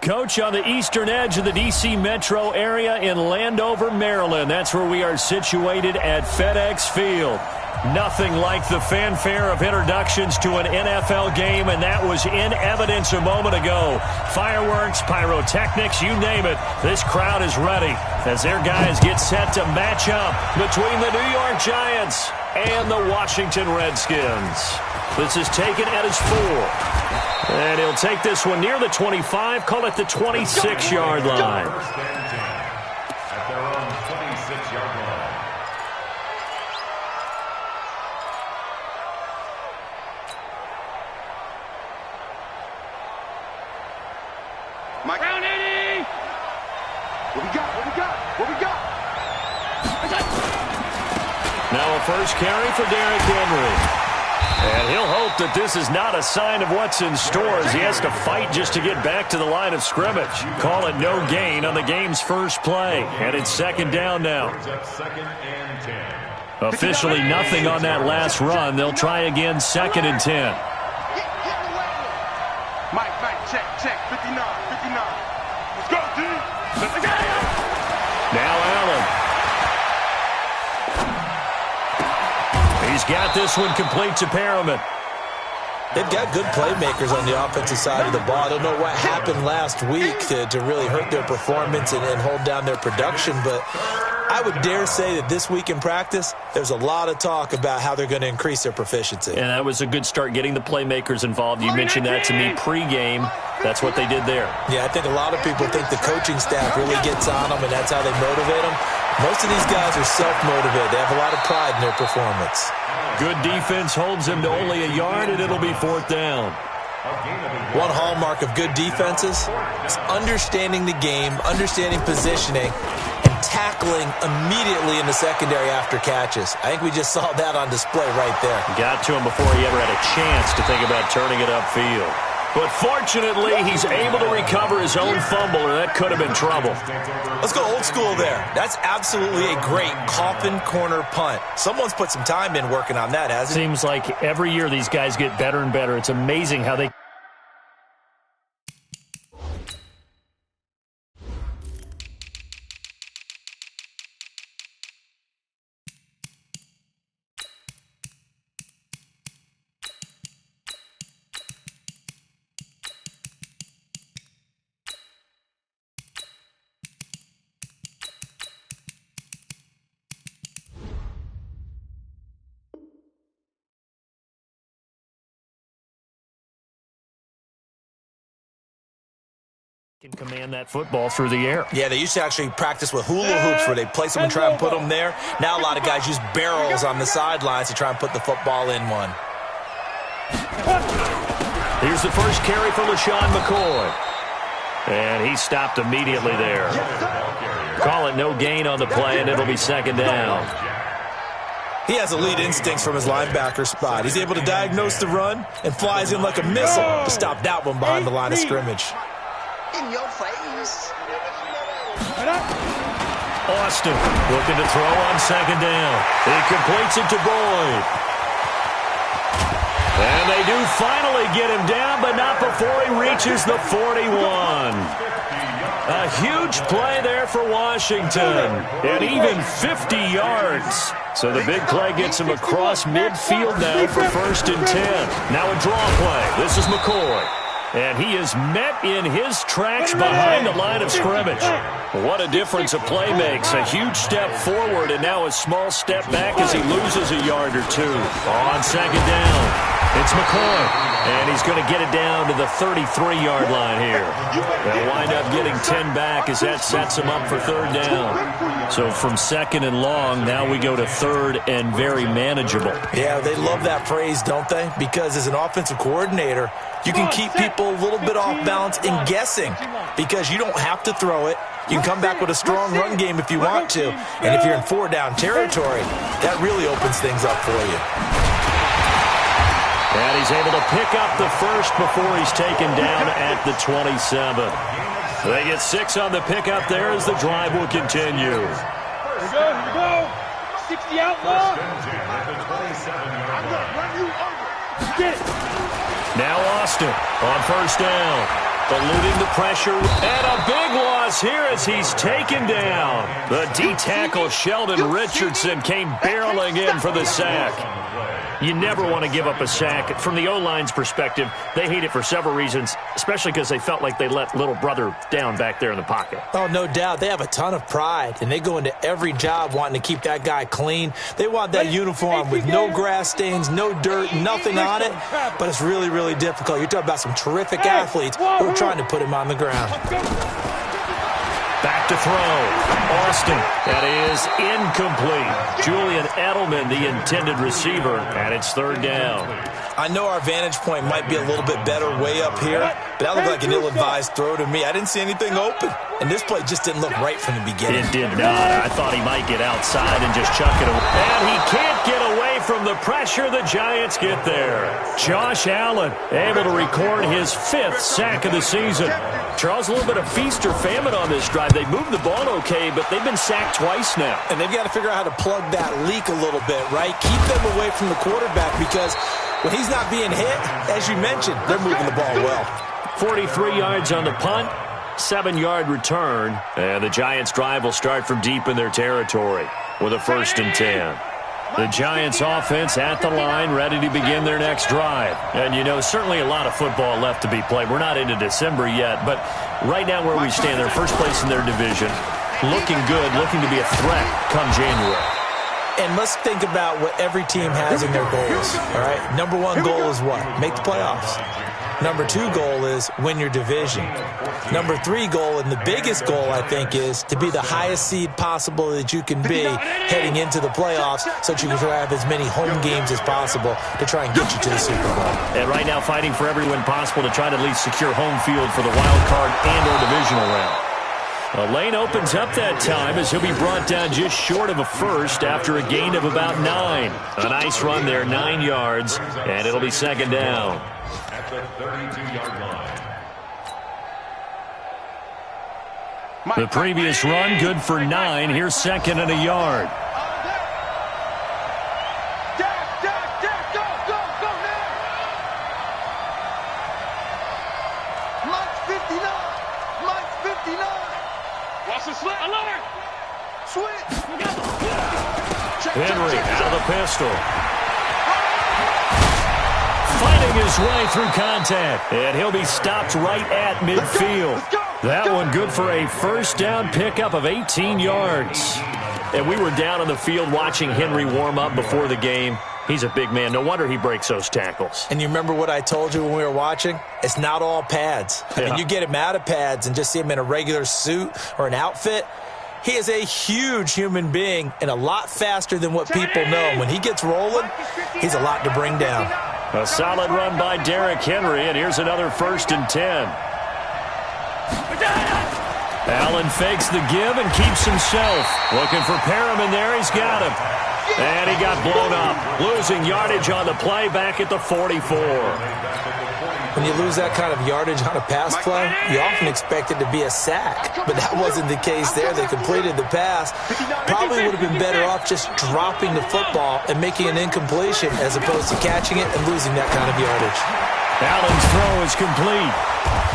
Coach, on the eastern edge of the D.C. metro area in Landover, Maryland. That's where we are situated at FedEx Field. Nothing like the fanfare of introductions to an NFL game, and that was in evidence a moment ago. Fireworks, pyrotechnics, you name it. This crowd is ready as their guys get set to match up between the New York Giants and the Washington Redskins. This is taken at his 4. And he'll take this one near the 25, call it the 26-yard line. At their own 26-yard line. Mike. Round 80! What we got? What we got? What we got? Now a first carry for Derrick Henry. And he'll hope that this is not a sign of what's in store as he has to fight just to get back to the line of scrimmage. Call it no gain on the game's first play. And it's second down now. Officially nothing on that last run. They'll try again, second and 10. Mike, check, 59. Let's go, D. Now Allen. He's got this one complete to Perriman. They've got good playmakers on the offensive side of the ball. I don't know what happened last week to really hurt their performance and hold down their production, but I would dare say that this week in practice, there's a lot of talk about how they're going to increase their proficiency. And that was a good start getting the playmakers involved. You mentioned that to me pregame. That's what they did there. Yeah, I think a lot of people think the coaching staff really gets on them, and that's how they motivate them. Most of these guys are self-motivated. They have a lot of pride in their performance. Good defense holds them to only a yard, and it'll be fourth down. One hallmark of good defenses is understanding the game, understanding positioning, and tackling immediately in the secondary after catches. I think we just saw that on display right there. Got to him before he ever had a chance to think about turning it upfield. But fortunately, he's able to recover his own fumble, or that could have been trouble. Let's go old school there. That's absolutely a great coffin corner punt. Someone's put some time in working on that, hasn't he? Seems like every year these guys get better and better. It's amazing how they... can command that football through the air. Yeah, they used to actually practice with hula hoops where they place them and try and put them there. Now a lot of guys use barrels on the sidelines to try and put the football in one. Here's the first carry for LaShawn McCoy. And he stopped immediately there. Call it no gain on the play, and it'll be second down. He has elite instincts from his linebacker spot. He's able to diagnose the run and flies in like a missile to stop that one behind the line of scrimmage. In your face. Austin looking to throw on second down. He completes it to Boyd. And they do finally get him down, but not before he reaches the 41. A huge play there for Washington, and even 50 yards. So the big play gets him across midfield now for first and 10. Now a draw play. This is McCoy. And he is met in his tracks behind the line of scrimmage. What a difference a play makes. A huge step forward and now a small step back as he loses a yard or two. On second down, it's McCoy. And he's going to get it down to the 33-yard line here. They'll wind up getting 10 back as that sets him up for third down. So from second and long, now we go to third and very manageable. Yeah, they love that phrase, don't they? Because as an offensive coordinator, you can keep people a little bit off balance in guessing because you don't have to throw it. You can come back with a strong run game if you want to. And if you're in four-down territory, that really opens things up for you. And he's able to pick up the first before he's taken down at the 27. They get 6 on the pickup there as the drive will continue. Here we go. 60 out long. I'm going to run you over. Get it. Now Austin on first down. Eluding the pressure, and a big loss here as he's taken down. The D-tackle Sheldon Richardson came barreling in for the sack. You never want to give up a sack. From the O-line's perspective, they hate it for several reasons, especially because they felt like they let little brother down back there in the pocket. Oh, no doubt. They have a ton of pride, and they go into every job wanting to keep that guy clean. They want that uniform with no grass stains, no dirt, nothing on it, but it's really, really difficult. You're talking about some terrific athletes who are trying to put him on the ground. Back to throw. Austin. That is incomplete. Julian Edelman, the intended receiver, and it's third down. I know our vantage point might be a little bit better way up here, but that looked like an ill-advised throw to me. I didn't see anything open, and this play just didn't look right from the beginning. It did not. I thought he might get outside and just chuck it away. And he can't get away from the pressure. The Giants get there. Josh Allen able to record his 5th sack of the season. Charles, a little bit of feast or famine on this drive. They moved the ball okay, but they've been sacked twice now. And they've got to figure out how to plug that leak a little bit, right? Keep them away from the quarterback because when he's not being hit, as you mentioned, they're moving the ball well. 43 yards on the punt, 7-yard return, and the Giants' drive will start from deep in their territory with a 1st and 10. The Giants offense at the line, ready to begin their next drive. And, you know, certainly a lot of football left to be played. We're not into December yet, but right now where we stand, they're first place in their division, looking good, looking to be a threat come January. And let's think about what every team has in their goals, all right? Number 1 goal is what? Make the playoffs. Number 2 goal is win your division. Number 3 goal, and the biggest goal, I think, is to be the highest seed possible that you can be heading into the playoffs so that you can have as many home games as possible to try and get you to the Super Bowl. And right now fighting for every win possible to try to at least secure home field for the wild card and or divisional round. A lane opens up that time as he'll be brought down just short of a first after a gain of about 9. A nice run there, 9 yards, and it'll be second down. At the 32-yard line. The previous run, good for 9. Here's second and a yard. Henry out of the pistol. Fighting his way through contact. And he'll be stopped right at midfield. That one good for a first down pickup of 18 yards. And we were down on the field watching Henry warm up before the game. He's a big man. No wonder he breaks those tackles. And you remember what I told you when we were watching? It's not all pads. I mean, you get him out of pads and just see him in a regular suit or an outfit. He is a huge human being and a lot faster than what people know. When he gets rolling, he's a lot to bring down. A solid run by Derrick Henry, and here's another 1st and 10. Allen fakes the give and keeps himself. Looking for Perriman there. He's got him. And he got blown up. Losing yardage on the play back at the 44. When you lose that kind of yardage on a pass play, you often expect it to be a sack. But that wasn't the case there. They completed the pass. Probably would have been better off just dropping the football and making an incompletion as opposed to catching it and losing that kind of yardage. Allen's throw is complete.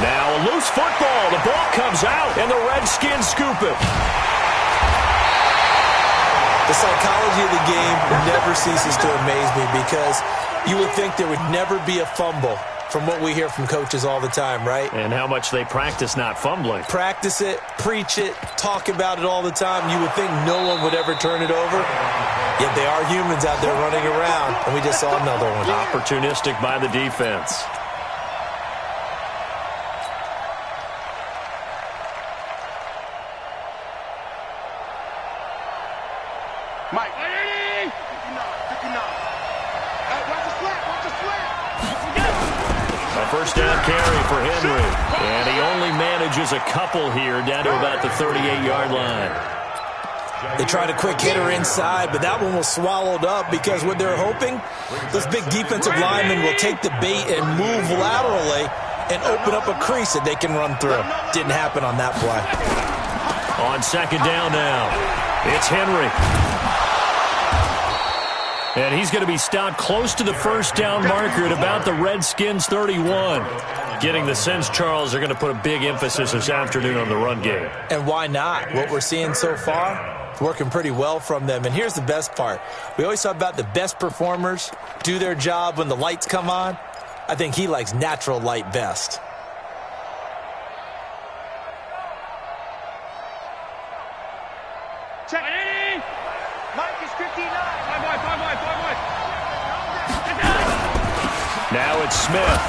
Now a loose football. The ball comes out, and the Redskins scoop it. The psychology of the game never ceases to amaze me because you would think there would never be a fumble from what we hear from coaches all the time, right? And how much they practice not fumbling. Practice it, preach it, talk about it all the time. You would think no one would ever turn it over. Yet they are humans out there running around, and we just saw another one. Opportunistic by the defense. Mike. Hey, watch the slant, watch the slant. A first down carry for Henry. And he only manages a couple here down to about the 38-yard line. They tried a quick hitter inside, but that one was swallowed up because what they're hoping, this big defensive lineman will take the bait and move laterally and open up a crease that they can run through. Didn't happen on that play. On second down now, it's Henry. And he's going to be stopped close to the first down marker at about the Redskins' 31. Getting the sense, Charles, they're going to put a big emphasis this afternoon on the run game. And why not? What we're seeing so far, it's working pretty well from them. And here's the best part. We always talk about the best performers do their job when the lights come on. I think he likes natural light best. Check. Mike is 59. Five wide. Now it's Smith.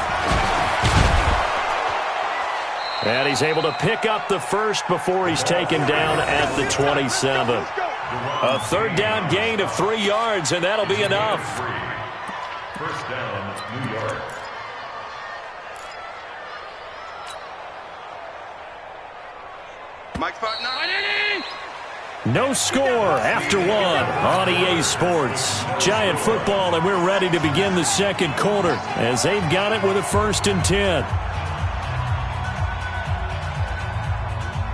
And he's able to pick up the first before he's taken down at the 27. A third down gain of 3 yards, and that'll be enough. First down, New York. Mike's partner. No score after one on EA Sports. Giant football, and we're ready to begin the second quarter as they've got it with a 1st and 10.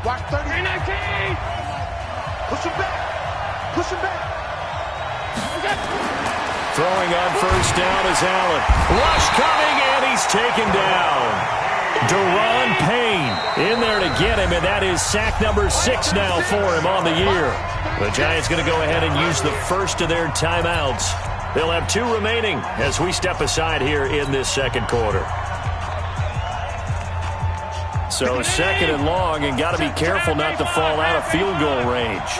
Watch 30. Push him back. Throwing on 1st down is Allen. Rush coming, and he's taken down. Deron Payne in there to get him, and that is sack number 6 now for him on the year. The Giants going to go ahead and use the first of their timeouts. They'll have 2 remaining as we step aside here in this second quarter. So 2nd and long, and got to be careful not to fall out of field goal range.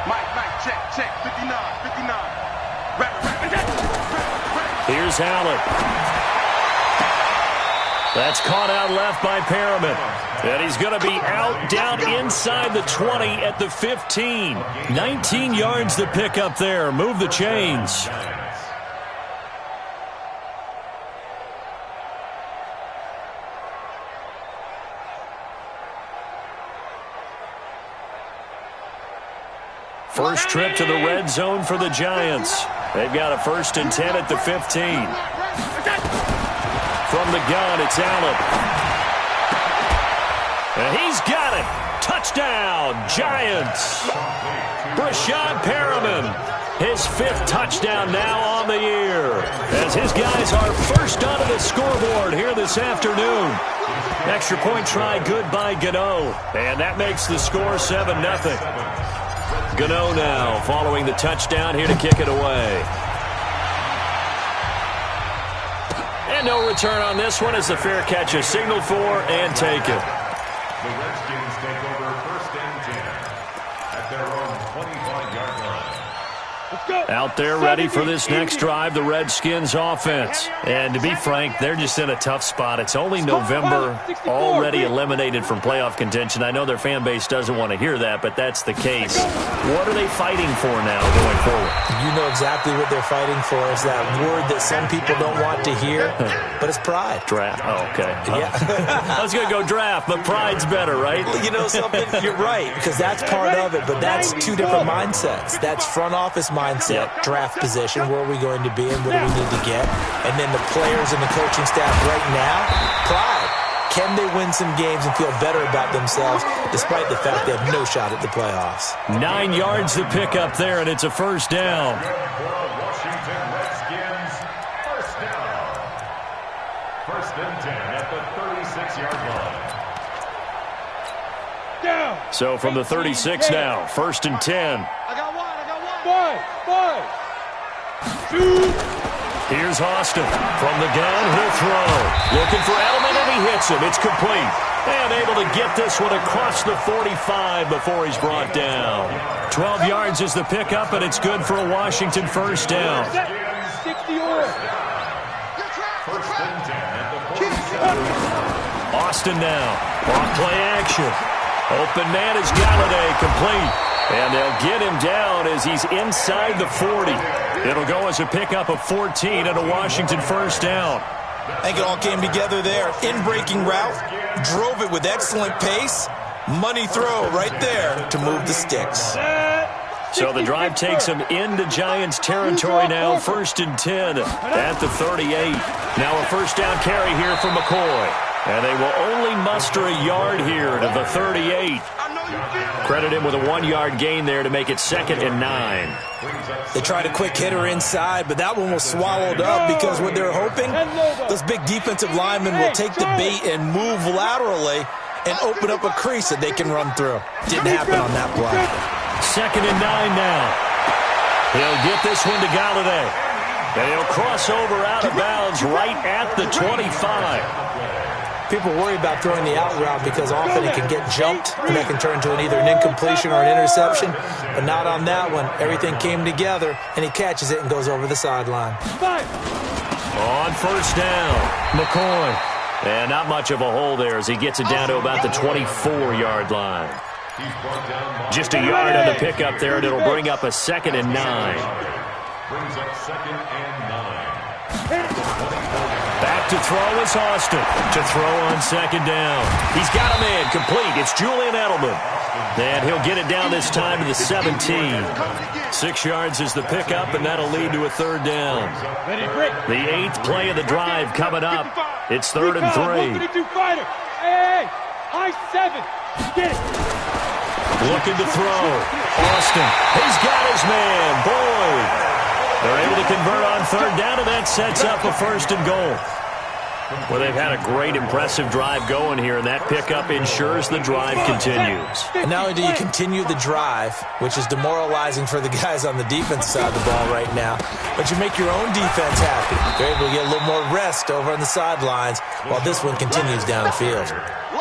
Mike, check. 59. Here's Allen. That's caught out left by Perriman. And he's going to be out down inside the 20 at the 15. 19 yards to pick up there. Move the chains. First trip to the red zone for the Giants. They've got a 1st and 10 at the 15. From the gun, it's Allen. And he's got it. Touchdown, Giants. Brashad Perriman, his 5th touchdown now on the year, as his guys are first onto the scoreboard here this afternoon. Extra point try good by Gano, and that makes the score 7-0. Gano now following the touchdown here to kick it away. And no return on this one as the fair catch is signaled for and taken. The Redskins take over 1st and 10 at their own 25-yard line. Out there ready for this next drive, the Redskins offense. And to be frank, they're just in a tough spot. It's only November, already eliminated from playoff contention. I know their fan base doesn't want to hear that, but that's the case. What are they fighting for now going forward? You know exactly what they're fighting for. Is that word that some people don't want to hear, but it's pride. Draft. Oh, okay. Yeah. I was going to go draft, but pride's better, right? You know something? You're right, because that's part of it, but that's 2 different mindsets. That's front office mindset, draft position, where are we going to be and what do we need to get? And then the players and the coaching staff right now, pride. Can they win some games and feel better about themselves despite the fact they have no shot at the playoffs? 9 yards to pick up there, and it's a 1st down. Washington Redskins, 1st down. 1st and 10 at the 36-yard line. Down. So from the 36 now, 1st and 10. I got one. Five. Shoot. Here's Austin. From the gun, he'll throw. Looking for Edelman, and he hits him. It's complete. And able to get this one across the 45 before he's brought down. 12 yards is the pickup, and it's good for a Washington 1st down. 60 or. 1st and 10 at the 47. Austin now. Off play action. Open man is Galladay, complete. And they'll get him down as he's inside the 40. It'll go as a pickup of 14 and a Washington 1st down. I think it all came together there. In-breaking route, drove it with excellent pace. Money throw right there to move the sticks. So the drive takes him into Giants territory now, 1st and 10 at the 38. Now a 1st down carry here from McCoy. And they will only muster a yard here to the 38. Credit him with a 1-yard gain there to make it 2nd and 9. They tried a quick hitter inside, but that one was swallowed up because what they're hoping, those big defensive linemen will take the bait and move laterally and open up a crease that they can run through. Didn't happen on that play. 2nd and 9 now. He'll get this one to Galladay. And he'll cross over out of bounds right at the 25. People worry about throwing the out route because often it can get jumped, and that can turn into either an incompletion or an interception. But not on that one. Everything came together, and he catches it and goes over the sideline. On first down, McCoy. And not much of a hole there as he gets it down to about the 24-yard line. Just a yard on the pickup there, and it'll bring up a 2nd and 9. Brings up 2nd and 9. Back to throw is Austin. To throw on 2nd down. He's got a man complete. It's Julian Edelman. And he'll get it down this time to the 17. 6 yards is the pickup, and that'll lead to a 3rd down. The 8th play of the drive coming up. It's 3rd and 3. Hey, high 7. Get it. Looking to throw. Austin. He's got his man. Boyd. They're able to convert on 3rd down, and that sets up a 1st and goal. Well, they've had a great, impressive drive going here, and that pickup ensures the drive continues. And not only do you continue the drive, which is demoralizing for the guys on the defense side of the ball right now, but you make your own defense happy. They're able to get a little more rest over on the sidelines while this one continues downfield.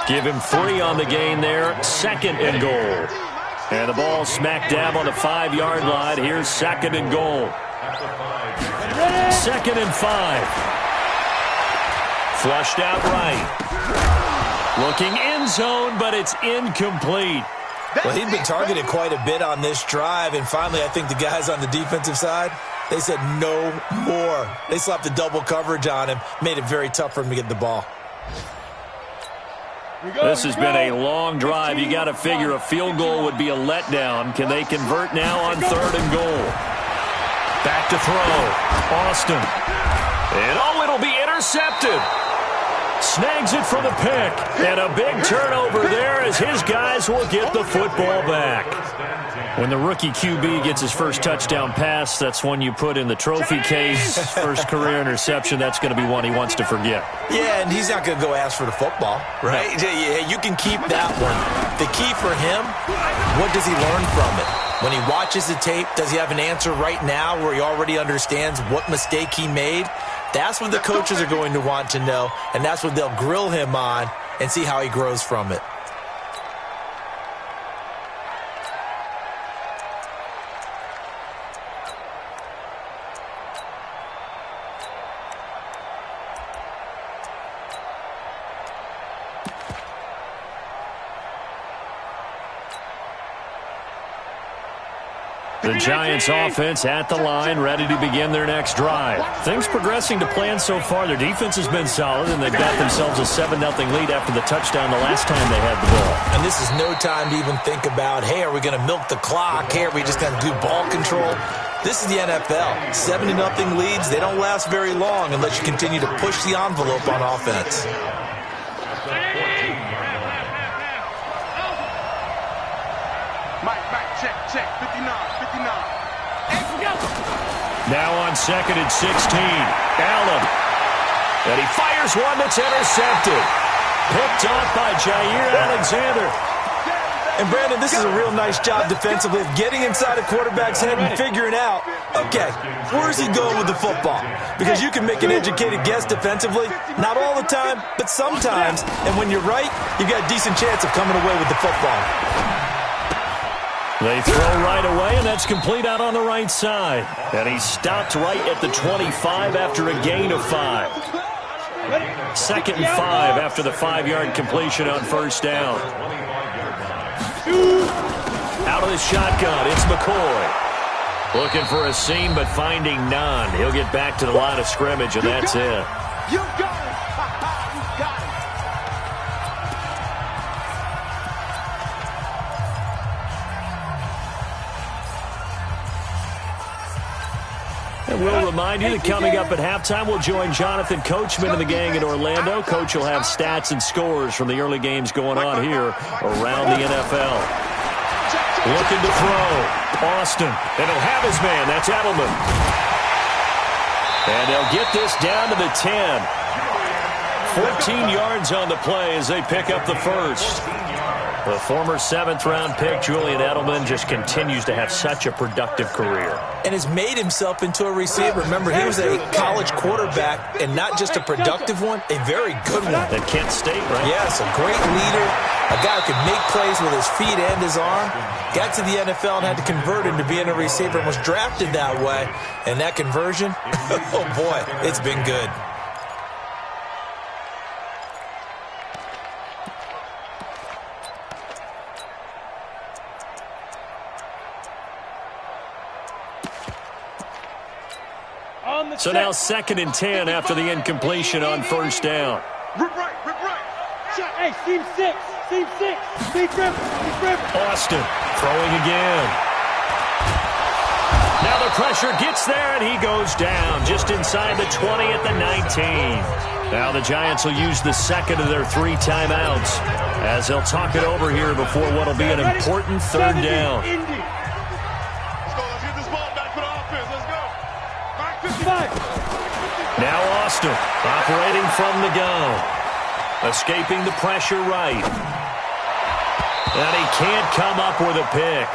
Give him 3 on the gain there, 2nd and goal. And the ball smack dab on the 5-yard line. Here's 2nd and goal. 2nd and 5. Flushed out right. Looking end zone, but it's incomplete. Well, he'd been targeted quite a bit on this drive, and finally I think the guys on the defensive side, they said no more. They slapped the double coverage on him, made it very tough for him to get the ball. This has been a long drive. You got to figure a field goal would be a letdown. Can they convert now on 3rd and goal? Back to throw. Austin. And oh, it'll be intercepted. Snags it for the pick. And a big turnover there as his guys will get the football back. When the rookie QB gets his first touchdown pass, that's one you put in the trophy case. First career interception, that's going to be one he wants to forget. Yeah, and he's not going to go ask for the football, right? Yeah, you can keep that one. The key for him, what does he learn from it? When he watches the tape, does he have an answer right now where he already understands what mistake he made? That's what the coaches are going to want to know, and that's what they'll grill him on and see how he grows from it. The Giants offense at the line, ready to begin their next drive. Things progressing to plan so far. Their defense has been solid, and they've got themselves a 7-0 lead after the touchdown the last time they had the ball. And this is no time to even think about, hey, are we going to milk the clock? Hey, are we just going to do ball control? This is the NFL. 7-0 leads, they don't last very long unless you continue to push the envelope on offense. Check, 59. Now on 2nd and 16, Allen. And he fires one that's intercepted. Picked off by Jair Alexander. And Brandon, this is a real nice job defensively of getting inside a quarterback's head and figuring out, okay, where's he going with the football? Because you can make an educated guess defensively, not all the time, but sometimes. And when you're right, you've got a decent chance of coming away with the football. They throw right away, and that's complete out on the right side. And he stopped right at the 25 after a gain of 5. 2nd and 5 after the 5-yard completion on first down. Out of the shotgun, it's McCoy. Looking for a seam, but finding none. He'll get back to the line of scrimmage, and that's it. You got it. You got it. And we'll remind you that coming up at halftime, we'll join Jonathan Coachman and the gang in Orlando. Coach will have stats and scores from the early games going on here around the NFL. Looking to throw. Austin. And he'll have his man. That's Edelman. And they'll get this down to the 10. 14 yards on the play as they pick up the first. The former 7th-round pick, Julian Edelman, just continues to have such a productive career. And has made himself into a receiver. Remember, he was a college quarterback, and not just a productive one, a very good one. At Kent State, right? Yes, a great leader, a guy who could make plays with his feet and his arm. Got to the NFL and had to convert into being a receiver and was drafted that way. And that conversion, oh boy, it's been good. So now 2nd and 10 after the incompletion on first down. Rip right, rip right. Hey, seam 6, seam 6. Big rip, big rip. Austin throwing again. Now the pressure gets there, and he goes down just inside the 20 at the 19. Now the Giants will use the second of their 3 timeouts as they'll talk it over here before what will be an important 3rd down. Now Austin operating from the gun. Escaping the pressure right. And he can't come up with a pick.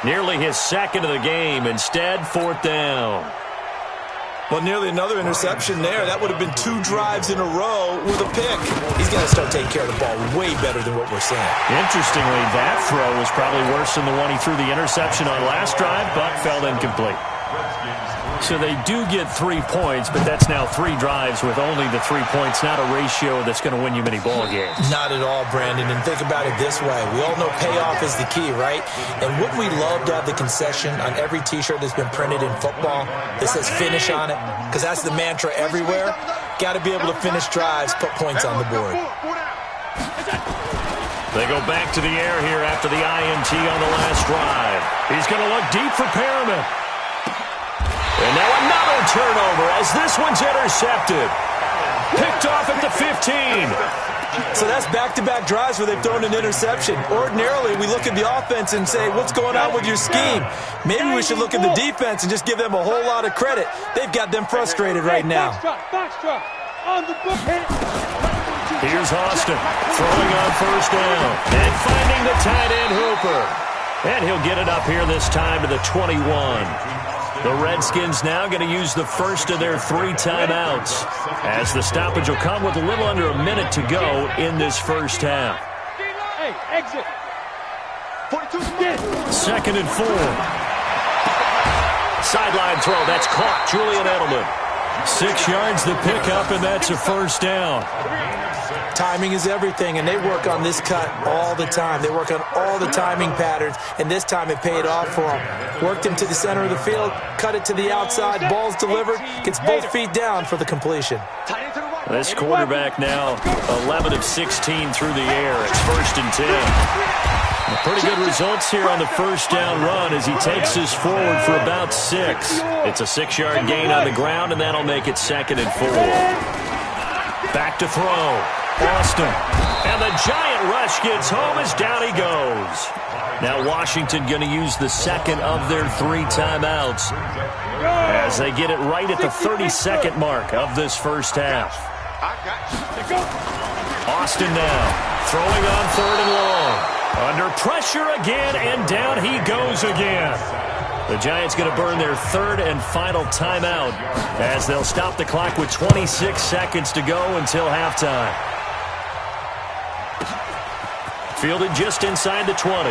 Nearly his 2nd of the game. Instead, 4th down. Well, nearly another interception there. That would have been 2 drives in a row with a pick. He's got to start taking care of the ball way better than what we're seeing. Interestingly, that throw was probably worse than the one he threw the interception on last drive, but fell incomplete. So they do get 3 points, but that's now 3 drives with only the 3 points, not a ratio that's going to win you many ball games. Not at all, Brandon. And think about it this way. We all know payoff is the key, right? And wouldn't we love to have the concession on every T-shirt that's been printed in football that says finish on it? Because that's the mantra everywhere. Got to be able to finish drives, put points on the board. They go back to the air here after the INT on the last drive. He's going to look deep for Perriman. And now another turnover as this one's intercepted. Picked off at the 15. So that's back-to-back drives where they've thrown an interception. Ordinarily, we look at the offense and say, what's going on with your scheme? Maybe we should look at the defense and just give them a whole lot of credit. They've got them frustrated right now. Here's Austin throwing on first down and finding the tight end Hooper. And he'll get it up here this time to the 21. The Redskins now going to use the first of their 3 timeouts as the stoppage will come with a little under a minute to go in this first half. Hey, exit. 2nd and 4. Sideline throw. That's caught. Julian Edelman. 6 yards the pickup, and that's a first down. Timing is everything, and they work on this cut all the time. They work on all the timing patterns, and this time it paid off for them. Worked him to the center of the field, cut it to the outside, ball's delivered, gets both feet down for the completion. This quarterback now 11 of 16 through the air. It's 1st and 10. Pretty good results here on the first down run as he takes us forward for about 6. It's a 6-yard gain on the ground, and that'll make it 2nd and 4. Back to throw. Austin. And the giant rush gets home as down he goes. Now Washington going to use the 2nd of their 3 timeouts as they get it right at the 32nd mark of this first half. Austin now throwing on 3rd and long. Under pressure again, and down he goes again. The Giants going to burn their 3rd and final timeout as they'll stop the clock with 26 seconds to go until halftime. Fielded just inside the 20.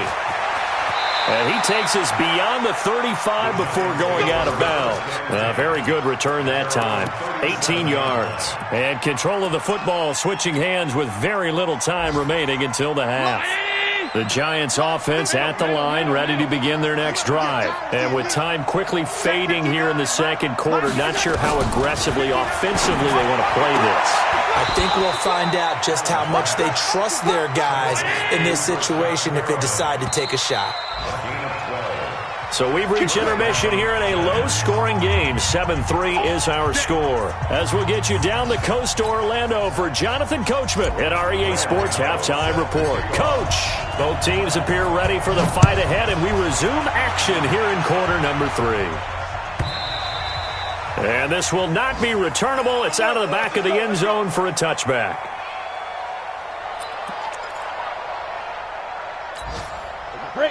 And he takes us beyond the 35 before going out of bounds. A very good return that time. 18 yards. And control of the football switching hands with very little time remaining until the half. The Giants offense at the line, ready to begin their next drive. And with time quickly fading here in the 2nd quarter, not sure how aggressively, offensively they want to play this. I think we'll find out just how much they trust their guys in this situation if they decide to take a shot. So we've reached intermission here in a low-scoring game. 7-3 is our score. As we'll get you down the coast to Orlando for Jonathan Coachman at our EA Sports Halftime Report. Coach, both teams appear ready for the fight ahead, and we resume action here in quarter number 3. And this will not be returnable. It's out of the back of the end zone for a touchback.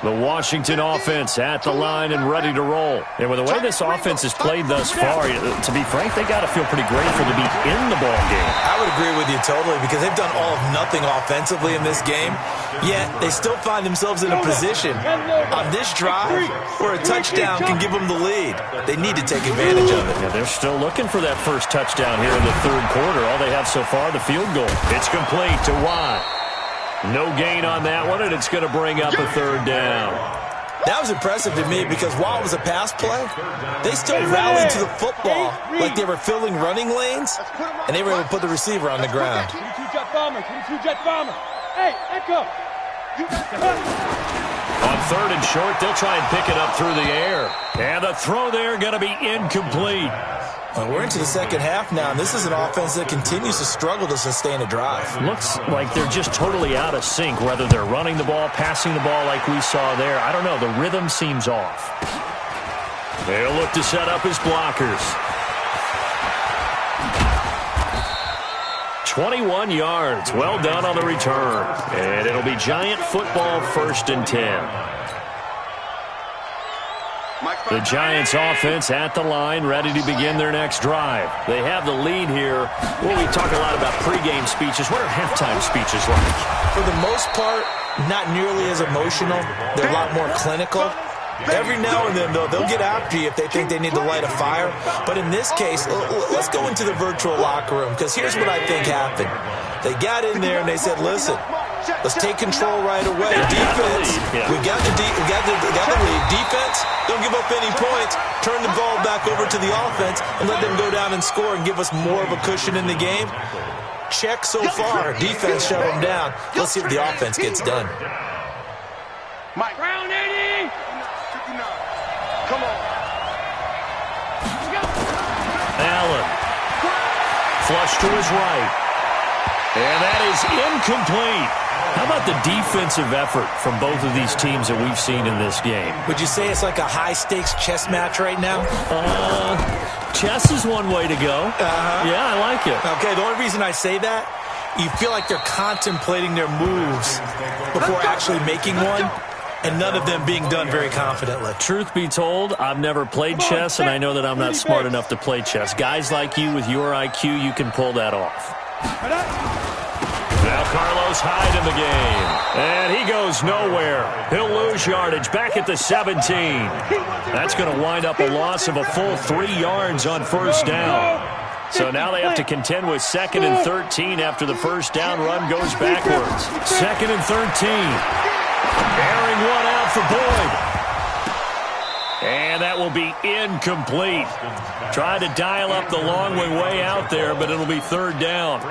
The Washington offense at the line and ready to roll. And with the way this offense has played thus far, to be frank, they got to feel pretty grateful to be in the ball game. I would agree with you totally because they've done all of nothing offensively in this game, yet they still find themselves in a position on this drive where a touchdown can give them the lead. They need to take advantage of it. Yeah, they're still looking for that first touchdown here in the third quarter. All they have so far, the field goal. It's complete to Watt. No gain on that one, and it's going to bring up a third down. That was impressive to me because while it was a pass play, they still rallied to the football like they were filling running lanes, and they were able to put the receiver on the ground. 22-jet bomber, 22-jet bomber. Hey, Echo. On third and short, they'll try and pick it up through the air. And the throw there going to be incomplete. Well, we're into the second half now, and this is an offense that continues to struggle to sustain a drive. Looks like they're just totally out of sync, whether they're running the ball, passing the ball like we saw there. I don't know. The rhythm seems off. They'll look to set up his blockers. 21 yards. Well done on the return. And it'll be Giant football, 1st and 10. The Giants offense at the line, ready to begin their next drive. They have the lead here. Well, we talk a lot about pregame speeches. What are halftime speeches like? For the most part, not nearly as emotional. They're a lot more clinical. Every now and then, though, they'll get after you if they think they need to light a fire. But in this case, let's go into the virtual locker room, because here's what I think happened. They got in there and they said, listen, let's take control right away. Defense, we got the lead. Defense, don't give up any points. Turn the ball back over to the offense and let them go down and score and give us more of a cushion in the game. Check so far. Defense shut them down. Let's see if the offense gets done. Mike. Round 80. Come on. Allen. Flush to his right. And that is incomplete. How about the defensive effort from both of these teams that we've seen in this game? Would you say it's like a high-stakes chess match right now? Chess is one way to go. Yeah, I like it. Okay, the only reason I say that, you feel like they're contemplating their moves before actually making one, and none of them being done very confidently. Truth be told, I've never played chess, and I know that I'm not smart enough to play chess. Guys like you with your IQ, you can pull that off. Now Carlos Hyde in the game. And he goes nowhere. He'll lose yardage back at the 17. That's going to wind up a loss of a full 3 yards on first down. So now they have to contend with 2nd and 13 after the first down run goes backwards. 2nd and 13. Airing one out for Boyd. And that will be incomplete. Tried to dial up the long way out there, but it'll be 3rd down.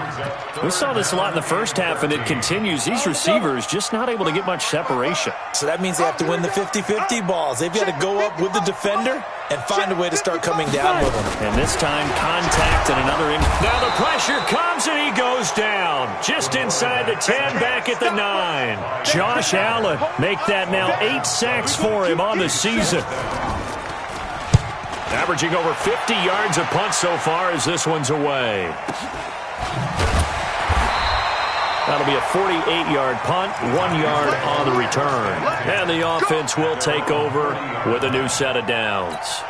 We saw this a lot in the first half, and it continues. These receivers just not able to get much separation. So that means they have to win the 50-50 balls. They've got to go up with the defender and find a way to start coming down with them. And this time, contact and another in. Now the pressure comes, and he goes down. Just inside the 10, back at the 9. Josh Allen, make that now 8 sacks for him on the season. Averaging over 50 yards a punt so far as this one's away. That'll be a 48-yard punt, 1 yard on the return. And the offense will take over with a new set of downs.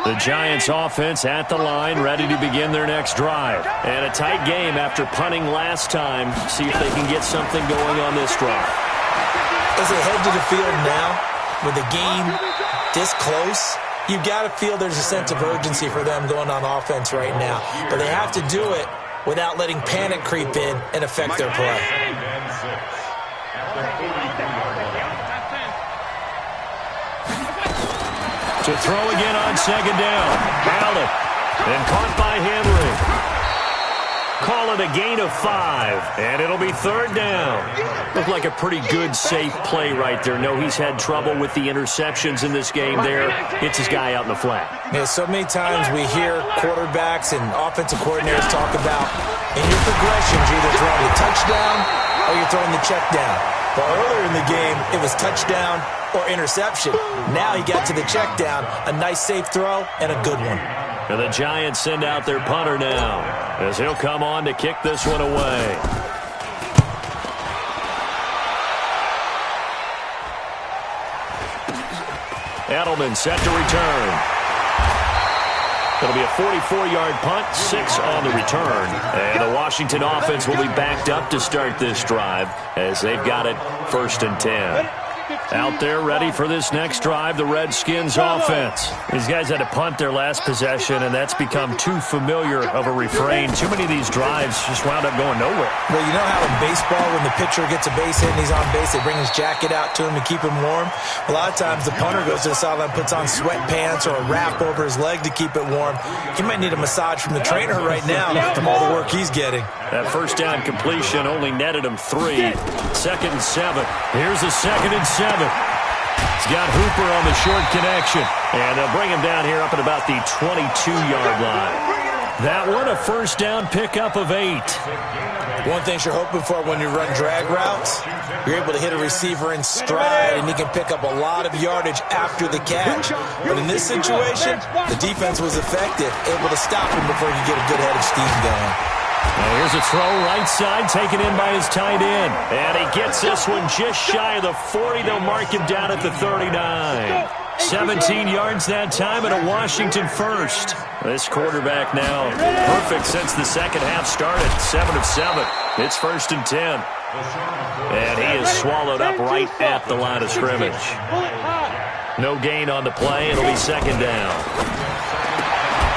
The Giants offense at the line, ready to begin their next drive. And a tight game after punting last time. See if they can get something going on this drive. As they head to the field now, with the game this close, you've got to feel there's a sense of urgency for them going on offense right now. But they have to do it without letting panic creep in and affect their play. To throw again on 2nd down. Allen. And caught by Henry. Call it a gain of 5. And it'll be 3rd down. Looked like a pretty good, safe play right there. No, he's had trouble with the interceptions in this game there. Hits his guy out in the flat. Yeah, so many times we hear quarterbacks and offensive coordinators talk about in your progressions, you're either throwing the touchdown or you're throwing the check down. But earlier in the game, it was touchdown or interception. Now he got to the check down, a nice safe throw, and a good one. And the Giants send out their punter now as he'll come on to kick this one away. Edelman set to return. It'll be a 44-yard punt, 6 on the return. And the Washington offense will be backed up to start this drive as they've got it 1st and 10. Out there ready for this next drive, the Redskins offense. These guys had to punt their last possession, and that's become too familiar of a refrain. Too many of these drives just wound up going nowhere. Well, you know how in baseball when the pitcher gets a base hit and he's on base, they bring his jacket out to him to keep him warm? A lot of times the punter goes to the sideline, puts on sweatpants or a wrap over his leg to keep it warm. He might need a massage from the trainer right now from all the work he's getting. That first down completion only netted him 3. 2nd and 7. Here's a 2nd and 7. He's got Hooper on the short connection. And they'll bring him down here up at about the 22-yard line. That one, a first down pickup of 8. One thing you're hoping for when you run drag routes, you're able to hit a receiver in stride, and he can pick up a lot of yardage after the catch. But in this situation, the defense was effective, able to stop him before he could get a good head of steam going. And here's a throw right side, taken in by his tight end. And he gets this one just shy of the 40. They'll mark him down at the 39. 17 yards that time and a Washington first. This quarterback now perfect since the second half started. 7 of 7. It's 1st and 10. And he is swallowed up right at the line of scrimmage. No gain on the play. It'll be 2nd down.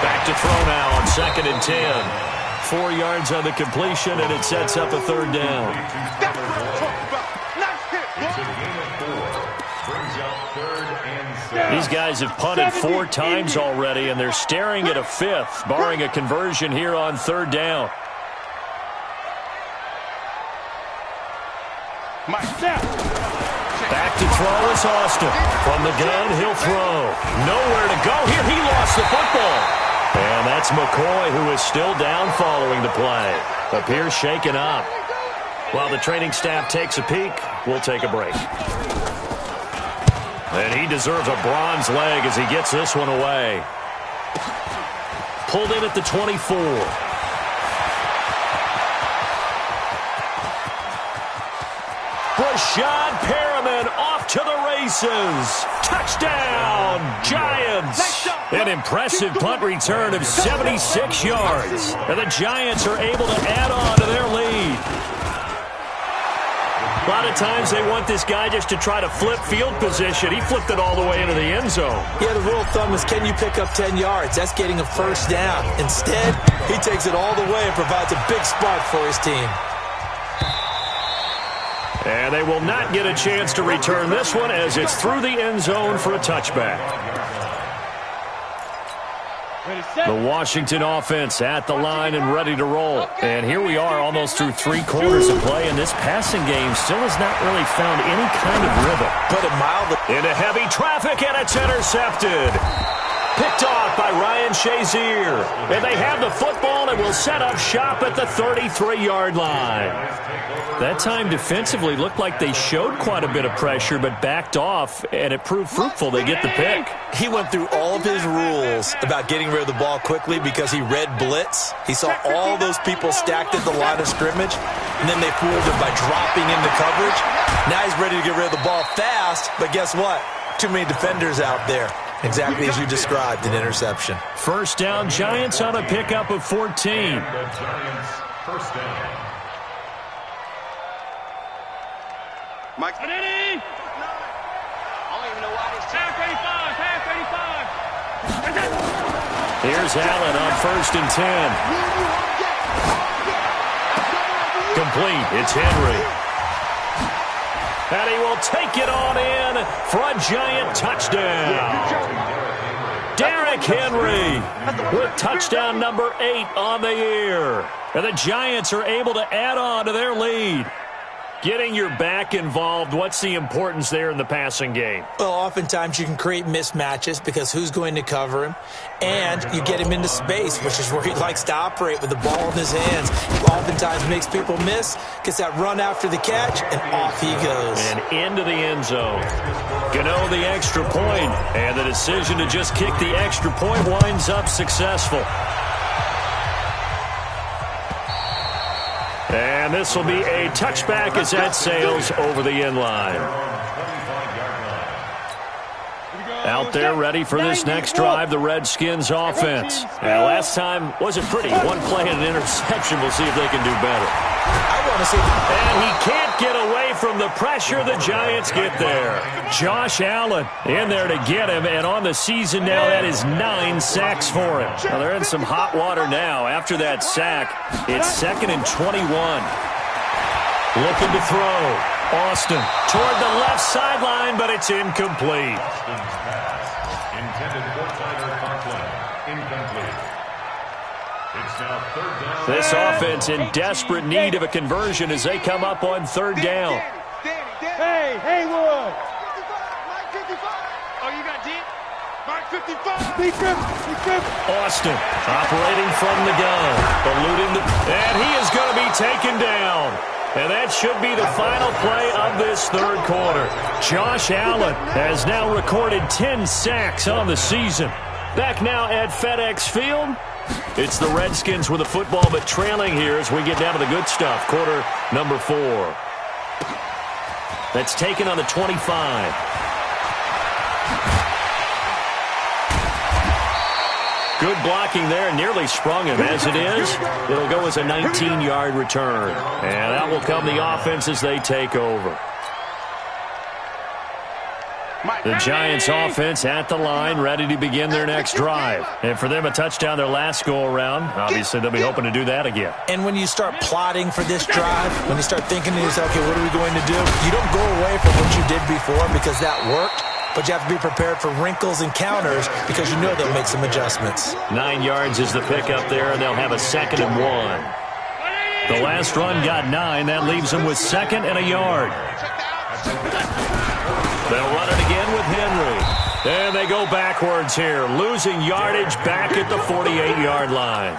Back to throw now on 2nd and 10. 4 yards on the completion, and it sets up a 3rd down. These guys have punted 4 times already, and they're staring at a 5th, barring a conversion here on 3rd down. Back to throw is Austin. From the gun, he'll throw. Nowhere to go here. He lost the football. And that's McCoy, who is still down following the play. Appears shaken up. While the training staff takes a peek, we'll take a break. And he deserves a bronze leg as he gets this one away. Pulled in at the 24. Brashad Perriman off to the races. Touchdown, Giants. An impressive punt return of 76 yards. And the Giants are able to add on to their lead. A lot of times they want this guy just to try to flip field position. He flipped it all the way into the end zone. Yeah, the rule of thumb is, can you pick up 10 yards? That's getting a first down. Instead, he takes it all the way and provides a big spark for his team. And they will not get a chance to return this one as it's through the end zone for a touchback. The Washington offense at the line and ready to roll. And here we are almost through 3 quarters of play, and this passing game still has not really found any kind of rhythm. Put it mildly. Into heavy traffic, and it's intercepted. Picked off by Ryan Shazier. And they have the football and will set up shop at the 33-yard line. That time defensively looked like they showed quite a bit of pressure but backed off, and it proved fruitful. They get the pick. He went through all of his rules about getting rid of the ball quickly because he read blitz. He saw all those people stacked at the line of scrimmage, and then they fooled him by dropping into coverage. Now he's ready to get rid of the ball fast, but guess what? Too many defenders out there. Exactly as you described, an interception. First down, Giants on a pickup of 14. The Giants, first down. Mike. I don't even know why this team. Here's Allen on 1st and 10. Complete. It's Henry. And he will take it on in for a Giant touchdown. Derrick Henry with touchdown number 8 on the year. And the Giants are able to add on to their lead. Getting your back involved, what's the importance there in the passing game? Well, oftentimes you can create mismatches because who's going to cover him? And you get him into space, which is where he likes to operate with the ball in his hands. He oftentimes makes people miss, gets that run after the catch, and off he goes. And into the end zone. Gano the extra point, and the decision to just kick the extra point winds up successful. And this will be a touchback as that sails over the end line. Out there ready for this next drive, the Redskins offense. And last time wasn't pretty. One play and an interception. We'll see if they can do better. I want to see. And he can't get away from the pressure. The Giants get there. Josh Allen in there to get him. And on the season now, that is 9 sacks for him. Well, they're in some hot water now. After that sack, it's 2nd and 21. Looking to throw. Austin toward the left sideline, but it's incomplete. Austin's pass, intended for Tyler Conklin, incomplete. It's now 3rd down. This offense in desperate need of a conversion as they come up on 3rd down. Hey, Haywood. Mike 55. Oh, you got deep? Mark 55. Be crip. Austin operating from the gun, eluding the, and he is going to be taken down. And that should be the final play of this 3rd quarter. Josh Allen has now recorded 10 sacks on the season. Back now at FedEx Field. It's the Redskins with the football, but trailing here as we get down to the good stuff. Quarter number 4. That's taken on the 25. Good blocking there, nearly sprung him. As it is, it'll go as a 19-yard return. And that will come the offense as they take over. The Giants offense at the line, ready to begin their next drive. And for them, a touchdown their last go-around. Obviously, they'll be hoping to do that again. And when you start plotting for this drive, when you start thinking to yourself, okay, what are we going to do? You don't go away from what you did before because that worked. But you have to be prepared for wrinkles and counters because you know they'll make some adjustments. 9 yards is the pickup there, and they'll have a 2nd and 1. The last run got 9. That leaves them with 2nd and a yard. They'll run it again with Henry. And they go backwards here, losing yardage back at the 48-yard line.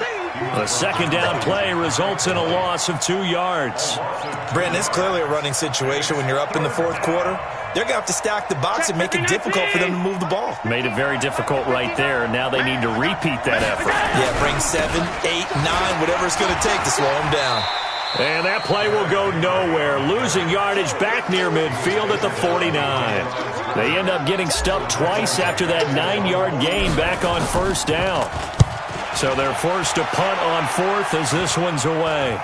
A 2nd down play results in a loss of 2 yards. Brandon, it's clearly a running situation when you're up in the 4th quarter. They're going to have to stack the box and make it difficult for them to move the ball. Made it very difficult right there. Now they need to repeat that effort. Yeah, bring 7, 8, 9, whatever it's going to take to slow them down. And that play will go nowhere. Losing yardage back near midfield at the 49. They end up getting stuffed twice after that 9-yard gain back on 1st down. So they're forced to punt on 4th as this one's away.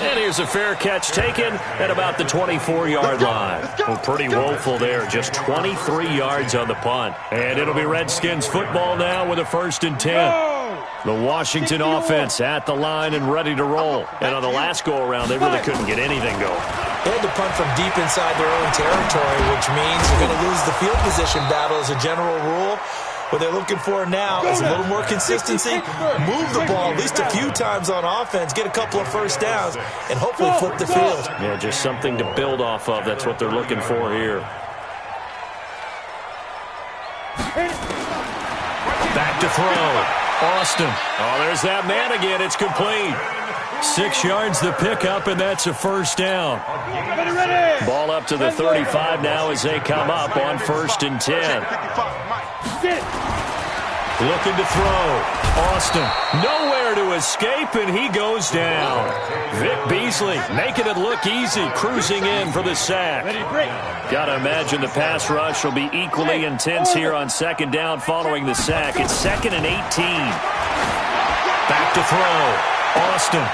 And here's a fair catch taken at about the 24-yard line. Well, pretty woeful there. Just 23 yards on the punt. And it'll be Redskins football now with a 1st and 10. The Washington offense at the line and ready to roll. And on the last go-around, they really couldn't get anything going. They had to punt from deep inside their own territory, which means you're going to lose the field position battle as a general rule. What they're looking for now is a little more consistency, move the ball at least a few times on offense, get a couple of 1st downs, and hopefully flip the field. Yeah, just something to build off of. That's what they're looking for here. Back to throw. Austin. Oh, there's that man again. It's complete. 6 yards the pickup, and that's a 1st down. Ball up to the 35 now as they come up on 1st and 10. Looking to throw. Austin nowhere to escape, and he goes down. Vic Beasley making it look easy, cruising in for the sack. Got to imagine the pass rush will be equally intense here on 2nd down following the sack. It's 2nd and 18. Back to throw. Austin.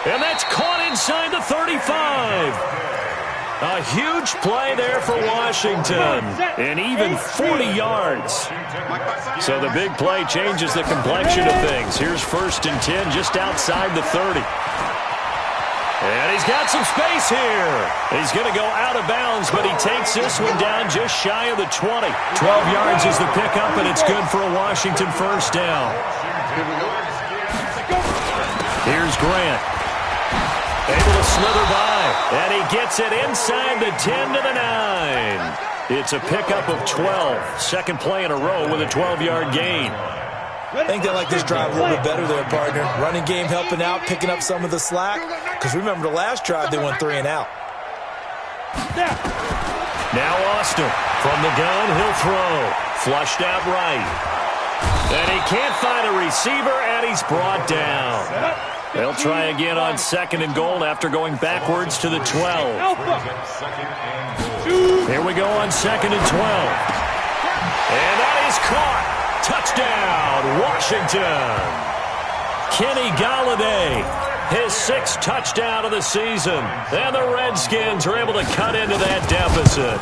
And that's caught inside the 35. A huge play there for Washington, and even 40 yards. So the big play changes the complexion of things. Here's 1st and 10 just outside the 30. And he's got some space here. He's going to go out of bounds, but he takes this one down just shy of the 20. 12 yards is the pickup, and it's good for a Washington 1st down. Here's Grant. Able to slither by, and he gets it inside the 10 to the 9. It's a pickup of 12. Second play in a row with a 12-yard gain. I think they like this drive a little bit better there, partner. Running game helping out, picking up some of the slack. Because remember the last drive, they went 3 and out. Now Austin from the gun, he'll throw. Flushed out right. And he can't find a receiver, and he's brought down. They'll try again on 2nd and goal after going backwards to the 12. Here we go on 2nd and 12. And that is caught. Touchdown, Washington. Kenny Golladay, his 6th touchdown of the season. And the Redskins are able to cut into that deficit.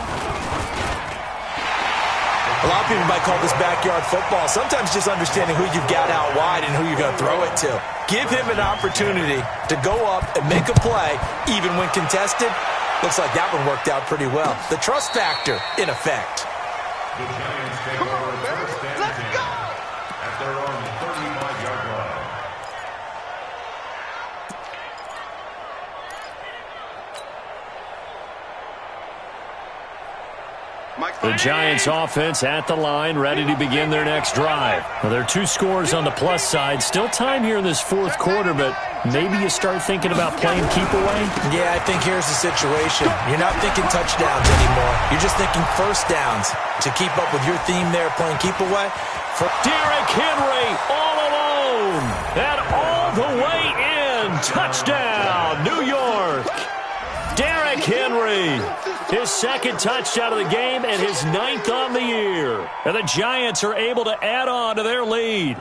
A lot of people might call this backyard football. Sometimes just understanding who you've got out wide and who you're going to throw it to. Give him an opportunity to go up and make a play, even when contested. Looks like that one worked out pretty well. The trust factor in effect. The Giants take over first and 10 at their own 35-yard line. The Giants offense at the line, ready to begin their next drive. Well, there are 2 scores on the plus side. Still time here in this 4th quarter, but maybe you start thinking about playing keep away? Yeah, I think here's the situation. You're not thinking touchdowns anymore. You're just thinking first downs. To keep up with your theme there, playing keep away. Derrick Henry all alone. And all the way in. Touchdown, New York. Derrick Henry, his 2nd touchdown of the game and his 9th on the year. And the Giants are able to add on to their lead.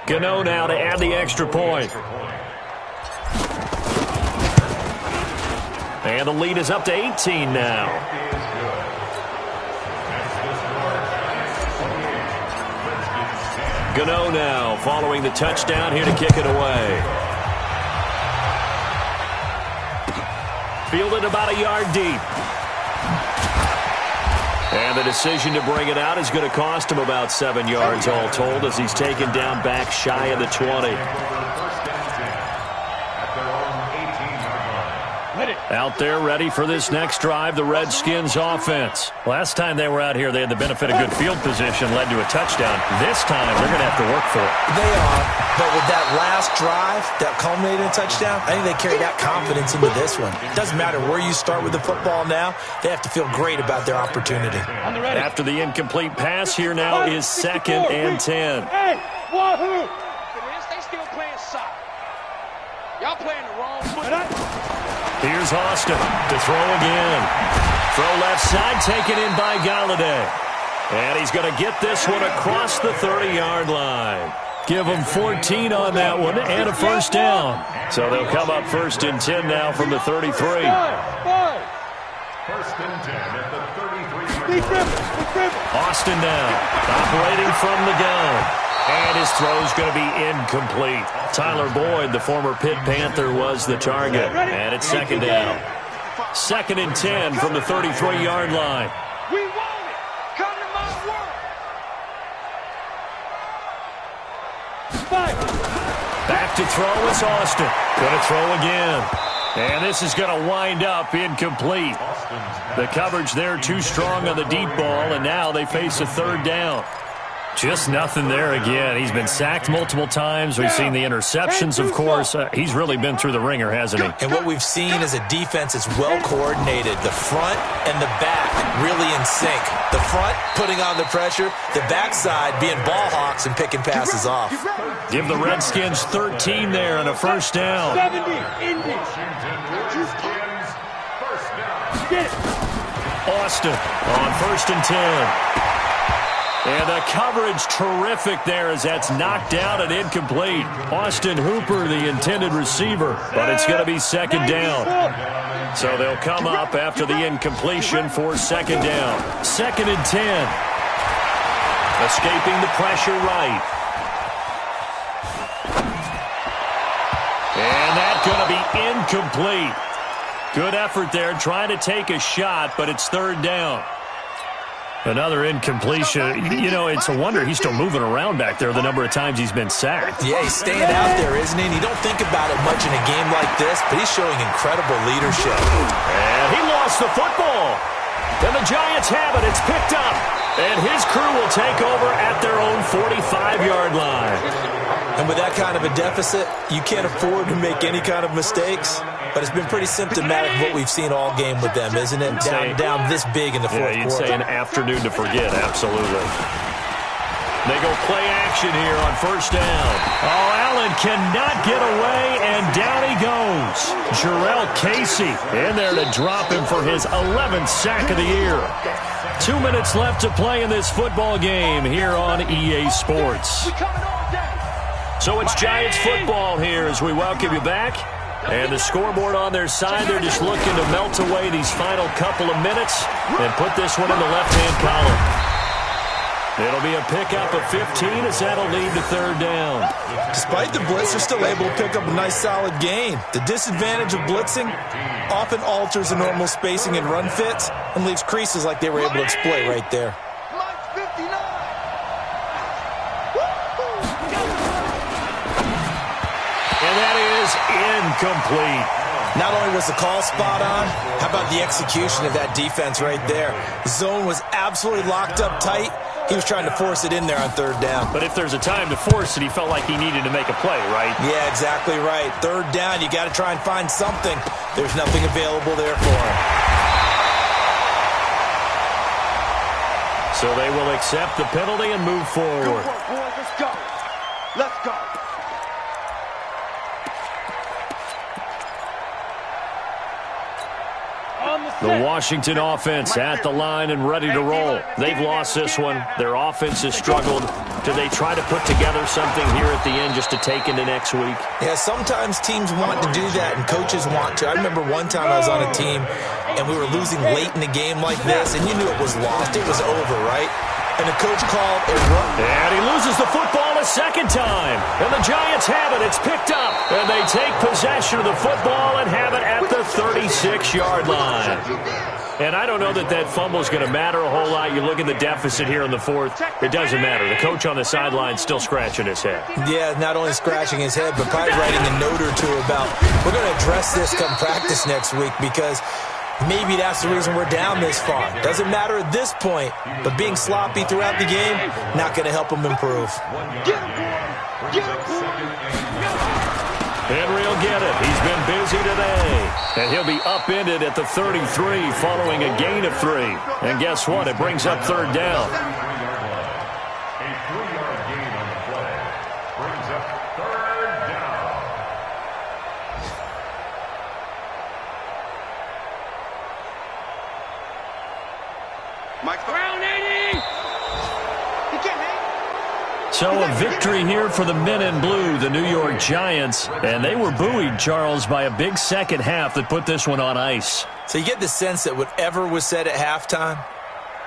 Gano now to add the extra point. And the lead is up to 18 now. Gano now following the touchdown here to kick it away. Fielded about a yard deep. And the decision to bring it out is going to cost him about 7 yards all told as he's taken down back shy of the 20. Out there ready for this next drive, the Redskins offense. Last time they were out here, they had the benefit of good field position, led to a touchdown. This time, they're going to have to work for it. They are, but with that last drive that culminated in a touchdown, I think they carry that confidence into this one. It doesn't matter where you start with the football now. They have to feel great about their opportunity. After the incomplete pass, here now is 2nd and 10. Hey, wahoo! They still playing soccer. Y'all playing the wrong foot. Here's Austin to throw again. Throw left side, taken in by Golladay. And he's going to get this one across the 30-yard line. Give him 14 on that one and a first down. So they'll come up 1st and 10 now from the 33. 1st and 10 at the 33. Austin now, operating from the gun. And his throw's going to be incomplete. Tyler Boyd, the former Pitt Panther, was the target. And it's 2nd down. 2nd and 10 from the 33-yard line. We want it. Come to my world. Back to throw is Austin. Going to throw again. And this is going to wind up incomplete. The coverage there too strong on the deep ball, and now they face a 3rd down. Just nothing there again. He's been sacked multiple times. We've seen the interceptions, of course. He's really been through the ringer, hasn't he? And what we've seen is a defense that's well coordinated. The front and the back really in sync. The front putting on the pressure. The backside being ball hawks and picking passes off. Give the Redskins 13 there and a first down. 70, Indy. Get it. Austin on 1st and 10. And the coverage terrific there as that's knocked out and incomplete. Austin Hooper, the intended receiver, but it's going to be 2nd down. So they'll come up after the incompletion for 2nd down. 2nd and 10. Escaping the pressure right. And that's going to be incomplete. Good effort there trying to take a shot, but it's 3rd down. Another incompletion. You know, it's a wonder he's still moving around back there the number of times he's been sacked. Yeah, he's staying out there, isn't he? And you don't think about it much in a game like this, but he's showing incredible leadership. And he lost the football. And the Giants have it. It's picked up. And his crew will take over at their own 45-yard line. And with that kind of a deficit, you can't afford to make any kind of mistakes. But it's been pretty symptomatic of what we've seen all game with them, isn't it? Down this big in the fourth quarter. Yeah, you'd say an afternoon to forget, absolutely. They go play action here on first down. Oh, Allen cannot get away, and down he goes. Jarrell Casey in there to drop him for his 11th sack of the year. 2 minutes left to play in this football game here on EA Sports. So it's Giants football here as we welcome you back. And the scoreboard on their side, they're just looking to melt away these final couple of minutes and put this one in the left-hand column. It'll be a pickup of 15 as that'll lead to third down. Despite the blitz, they're still able to pick up a nice solid gain. The disadvantage of blitzing often alters the normal spacing and run fits and leaves creases like they were able to exploit right there. And that is incomplete. Not only was the call spot on, how about the execution of that defense right there? The zone was absolutely locked up tight. He was trying to force it in there on third down. But if there's a time to force it, he felt like he needed to make a play, right? Yeah, exactly right. Third down, you got to try and find something. There's nothing available there for him. So they will accept the penalty and move forward. Good work, boys. Let's go. Let's go. The Washington offense at the line and ready to roll. They've lost this one. Their offense has struggled. Do they try to put together something here at the end just to take into next week? Yeah, sometimes teams want to do that and coaches want to. I remember one time I was on a team and we were losing late in the game like this, and you knew it was lost. It was over, right? And the coach called a run. And he loses the football a second time. And the Giants have it. It's picked up. And they take possession of the football and have it at the 36-yard line. And I don't know that that fumble is going to matter a whole lot. You look at the deficit here in the fourth. It doesn't matter. The coach on the sideline still scratching his head. Yeah, not only scratching his head, but probably writing a note or two about, we're going to address this come practice next week because maybe that's the reason we're down this far. Doesn't matter at this point, but being sloppy throughout the game, not going to help him improve. Henry will get it. He's been busy today. And he'll be upended at the 33 following a gain of 3. And guess what? It brings up third down. A 3-yard gain on the play brings up third down. Mike Ground 80! You can't hang. So a victory here for the men in blue, the New York Giants. And they were buoyed, Charles, by a big second half that put this one on ice. So you get the sense that whatever was said at halftime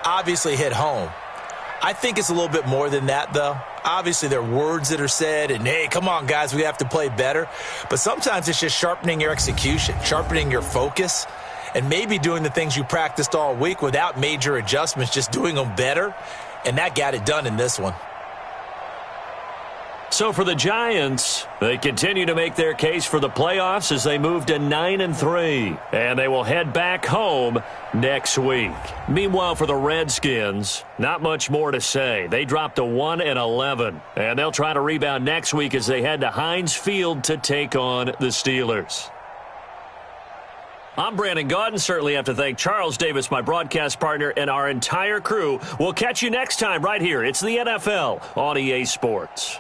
obviously hit home. I think it's a little bit more than that, though. Obviously, there are words that are said, and, hey, come on, guys, we have to play better. But sometimes it's just sharpening your execution, sharpening your focus, and maybe doing the things you practiced all week without major adjustments, just doing them better. And that got it done in this one. So for the Giants, they continue to make their case for the playoffs as they move to 9-3. And they will head back home next week. Meanwhile, for the Redskins, not much more to say. They dropped to 1-11. And they'll try to rebound next week as they head to Heinz Field to take on the Steelers. I'm Brandon Gaudin. Certainly have to thank Charles Davis, my broadcast partner, and our entire crew. We'll catch you next time right here. It's the NFL on EA Sports.